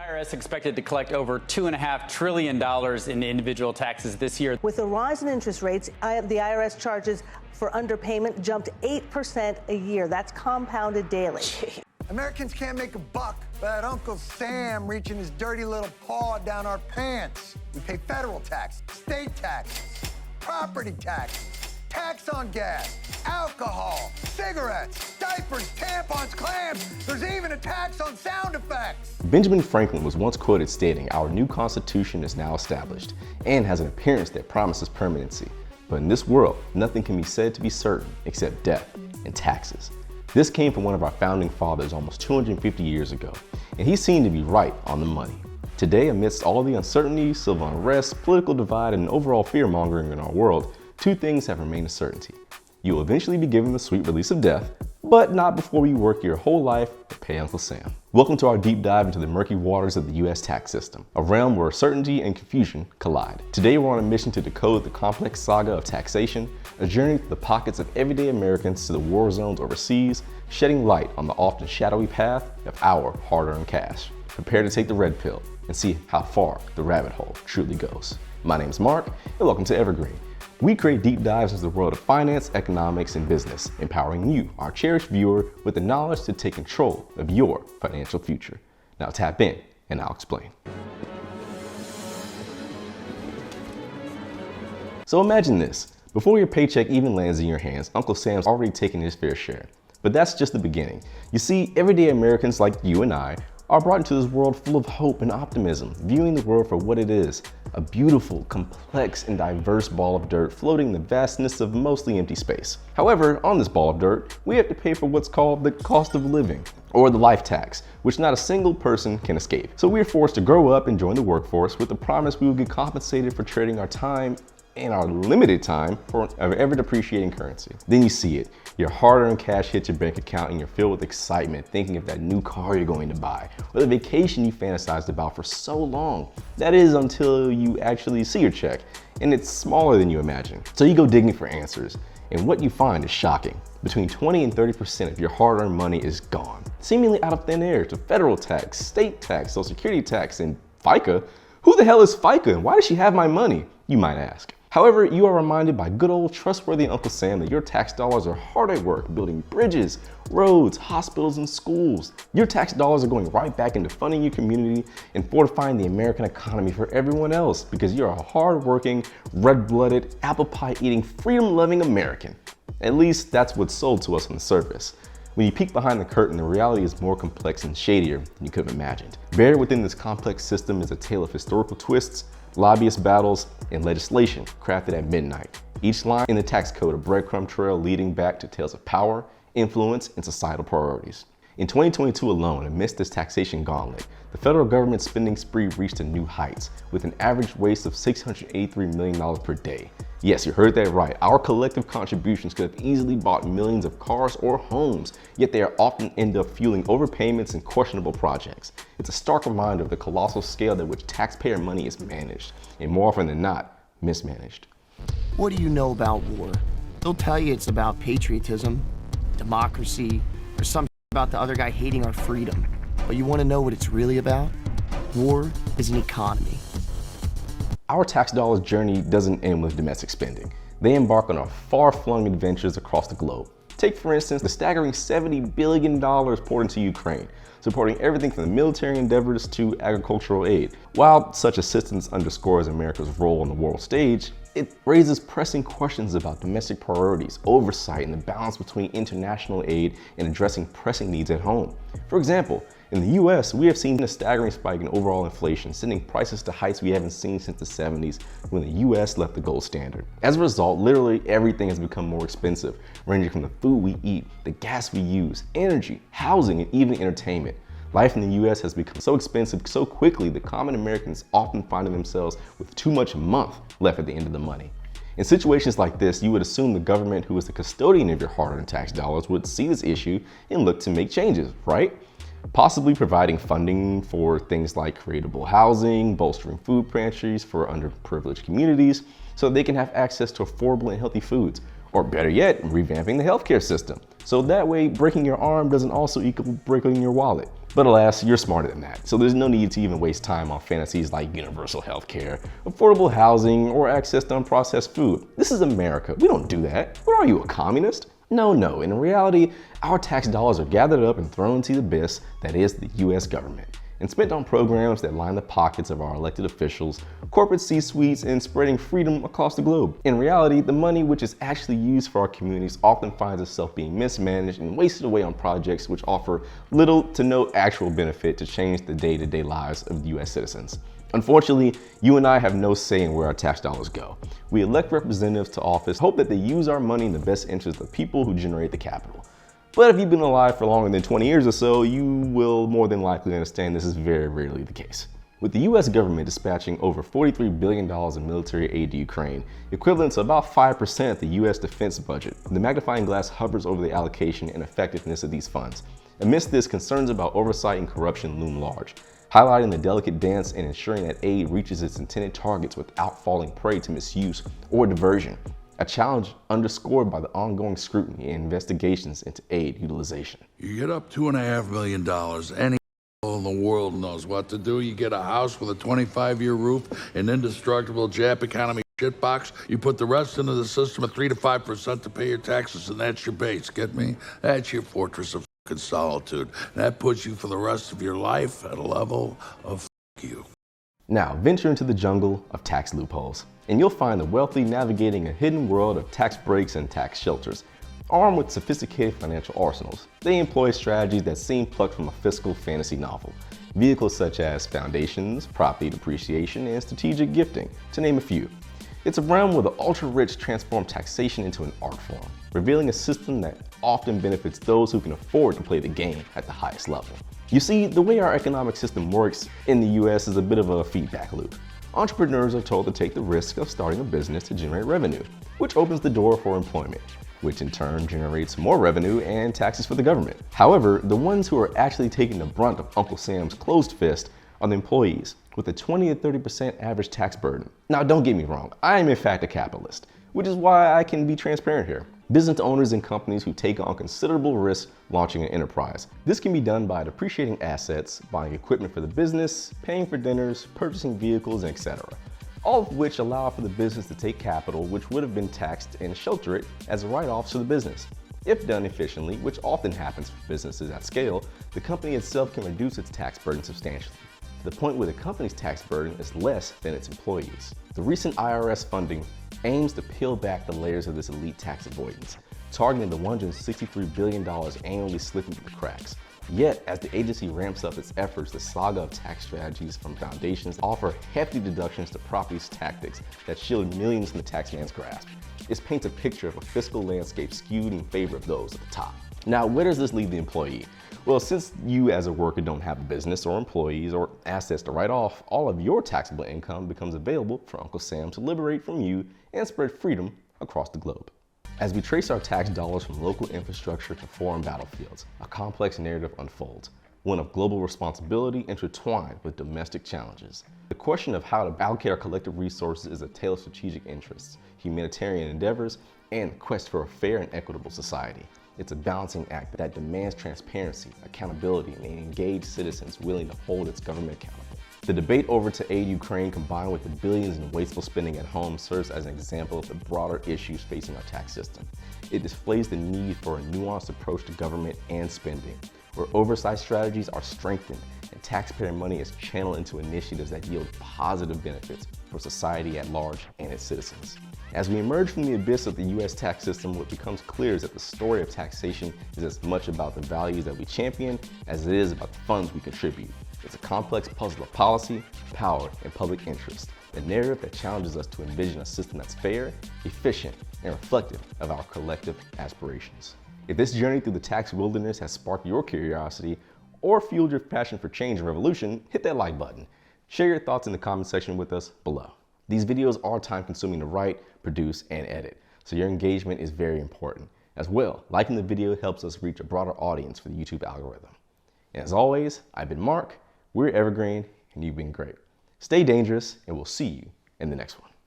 IRS expected to collect over $2.5 trillion in individual taxes this year. With the rise in interest rates, the IRS charges for underpayment jumped 8% a year. That's compounded daily. Americans can't make a buck without Uncle Sam reaching his dirty little paw down our pants. We pay federal tax, state taxes, property taxes, tax on gas, alcohol, cigarettes, diapers, tampons, clams. There's even a tax on sound effects. Benjamin Franklin was once quoted stating, "Our new Constitution is now established and has an appearance that promises permanency. But in this world, nothing can be said to be certain except death and taxes." This came from one of our founding fathers almost 250 years ago, and he seemed to be right on the money. Today, amidst all the uncertainty, civil unrest, political divide, and overall fear-mongering in our world, two things have remained a certainty. You will eventually be given the sweet release of death, but not before you work your whole life to pay Uncle Sam. Welcome to our deep dive into the murky waters of the US tax system, a realm where certainty and confusion collide. Today we're on a mission to decode the complex saga of taxation, a journey through the pockets of everyday Americans to the war zones overseas, shedding light on the often shadowy path of our hard-earned cash. Prepare to take the red pill and see how far the rabbit hole truly goes. My name's Mark, and welcome to Evergreen. We create deep dives into the world of finance, economics, and business, empowering you, our cherished viewer, with the knowledge to take control of your financial future. Now tap in, and I'll explain. So imagine this. Before your paycheck even lands in your hands, Uncle Sam's already taken his fair share. But that's just the beginning. You see, everyday Americans like you and I are brought into this world full of hope and optimism, viewing the world for what it is, a beautiful, complex, and diverse ball of dirt floating in the vastness of mostly empty space. However, on this ball of dirt, we have to pay for what's called the cost of living, or the life tax, which not a single person can escape. So we're forced to grow up and join the workforce with the promise we will get compensated for trading our time and our limited time for an ever-depreciating currency. Then you see it. Your hard-earned cash hits your bank account and you're filled with excitement, thinking of that new car you're going to buy, or the vacation you fantasized about for so long. That is until you actually see your check, and it's smaller than you imagine. So you go digging for answers, and what you find is shocking. Between 20 and 30% of your hard-earned money is gone, seemingly out of thin air, to federal tax, state tax, social security tax, and FICA. Who the hell is FICA, and why does she have my money, you might ask? However, you are reminded by good old trustworthy Uncle Sam that your tax dollars are hard at work building bridges, roads, hospitals, and schools. Your tax dollars are going right back into funding your community and fortifying the American economy for everyone else, because you're a hard-working, red-blooded, apple pie-eating, freedom-loving American. At least that's what's sold to us on the surface. When you peek behind the curtain, the reality is more complex and shadier than you could have imagined. Buried within this complex system is a tale of historical twists, lobbyist battles, and legislation crafted at midnight. Each line in the tax code a breadcrumb trail leading back to tales of power, influence, and societal priorities. In 2022 alone, amidst this taxation gauntlet, the federal government spending spree reached a new heights, with an average waste of $683 million per day. Yes, you heard that right. Our collective contributions could have easily bought millions of cars or homes, yet they are often end up fueling overpayments and questionable projects. It's a stark reminder of the colossal scale at which taxpayer money is managed, and more often than not, mismanaged. What do you know about war? They'll tell you it's about patriotism, democracy, or some about the other guy hating our freedom. But you want to know what it's really about? War is an economy. Our tax dollars journey doesn't end with domestic spending. They embark on far-flung adventures across the globe. Take, for instance, the staggering $70 billion poured into Ukraine, supporting everything from the military endeavors to agricultural aid. While such assistance underscores America's role on the world stage, it raises pressing questions about domestic priorities, oversight, and the balance between international aid and addressing pressing needs at home. For example, in the US, we have seen a staggering spike in overall inflation, sending prices to heights we haven't seen since the 70s, when the US left the gold standard. As a result, literally everything has become more expensive, ranging from the food we eat, the gas we use, energy, housing, and even entertainment. Life in the US has become so expensive so quickly that common Americans often find themselves with too much a month left at the end of the money. In situations like this, you would assume the government, who is the custodian of your hard-earned tax dollars, would see this issue and look to make changes, right? Possibly providing funding for things like creatable housing, bolstering food pantries for underprivileged communities so they can have access to affordable and healthy foods, or better yet, revamping the healthcare system. So that way, breaking your arm doesn't also equal breaking your wallet. But alas, you're smarter than that, so there's no need to even waste time on fantasies like universal health care, affordable housing, or access to unprocessed food. This is America. We don't do that. What are you, a communist? No. In reality, our tax dollars are gathered up and thrown into the abyss that is the US government, and spent on programs that line the pockets of our elected officials, corporate C-suites, and spreading freedom across the globe. In reality, the money which is actually used for our communities often finds itself being mismanaged and wasted away on projects which offer little to no actual benefit to change the day-to-day lives of US citizens. Unfortunately, you and I have no say in where our tax dollars go. We elect representatives to office, hope that they use our money in the best interest of the people who generate the capital. But if you've been alive for longer than 20 years or so, you will more than likely understand this is very rarely the case. With the US government dispatching over $43 billion in military aid to Ukraine, equivalent to about 5% of the US defense budget, the magnifying glass hovers over the allocation and effectiveness of these funds. Amidst this, concerns about oversight and corruption loom large, highlighting the delicate dance and ensuring that aid reaches its intended targets without falling prey to misuse or diversion. A challenge underscored by the ongoing scrutiny and investigations into aid utilization. You get up $2.5 million, any in the world knows what to do. You get a house with a 25-year roof, an indestructible Jap economy shitbox. You put the rest into the system at 3 to 5% to pay your taxes, and that's your base. Get me? That's your fortress of fucking solitude. That puts you for the rest of your life at a level of you. Now, venture into the jungle of tax loopholes, and you'll find the wealthy navigating a hidden world of tax breaks and tax shelters. Armed with sophisticated financial arsenals, they employ strategies that seem plucked from a fiscal fantasy novel. Vehicles such as foundations, property depreciation, and strategic gifting, to name a few. It's a realm where the ultra-rich transform taxation into an art form, revealing a system that often benefits those who can afford to play the game at the highest level. You see, the way our economic system works in the US is a bit of a feedback loop. Entrepreneurs are told to take the risk of starting a business to generate revenue, which opens the door for employment, which in turn generates more revenue and taxes for the government. However, the ones who are actually taking the brunt of Uncle Sam's closed fist are the employees, with a 20 to 30% average tax burden. Now, don't get me wrong, I am in fact a capitalist, which is why I can be transparent here. Business owners and companies who take on considerable risk launching an enterprise. This can be done by depreciating assets, buying equipment for the business, paying for dinners, purchasing vehicles, etc. All of which allow for the business to take capital which would have been taxed and shelter it as a write-off to the business. If done efficiently, which often happens for businesses at scale, the company itself can reduce its tax burden substantially, to the point where the company's tax burden is less than its employees. The recent IRS funding aims to peel back the layers of this elite tax avoidance, targeting the $163 billion annually slipping through the cracks. Yet, as the agency ramps up its efforts, the saga of tax strategies from foundations offer hefty deductions to properties tactics that shield millions in the taxman's grasp. This paints a picture of a fiscal landscape skewed in favor of those at the top. Now, where does this leave the employee? Well, since you as a worker don't have a business or employees or assets to write off, all of your taxable income becomes available for Uncle Sam to liberate from you and spread freedom across the globe. As we trace our tax dollars from local infrastructure to foreign battlefields, a complex narrative unfolds, one of global responsibility intertwined with domestic challenges. The question of how to allocate our collective resources is a tale of strategic interests, humanitarian endeavors, and the quest for a fair and equitable society. It's a balancing act that demands transparency, accountability, and engaged citizens willing to hold its government accountable. The debate over to aid Ukraine, combined with the billions in wasteful spending at home, serves as an example of the broader issues facing our tax system. It displays the need for a nuanced approach to government and spending, where oversight strategies are strengthened and taxpayer money is channeled into initiatives that yield positive benefits for society at large and its citizens. As we emerge from the abyss of the US tax system, what becomes clear is that the story of taxation is as much about the values that we champion as it is about the funds we contribute. It's a complex puzzle of policy, power, and public interest, a narrative that challenges us to envision a system that's fair, efficient, and reflective of our collective aspirations. If this journey through the tax wilderness has sparked your curiosity or fueled your passion for change and revolution, hit that like button. Share your thoughts in the comment section with us below. These videos are time-consuming to write, produce, and edit, so your engagement is very important. As well, liking the video helps us reach a broader audience for the YouTube algorithm. And as always, I've been Mark, we're Evergreen, and you've been great. Stay dangerous, and we'll see you in the next one.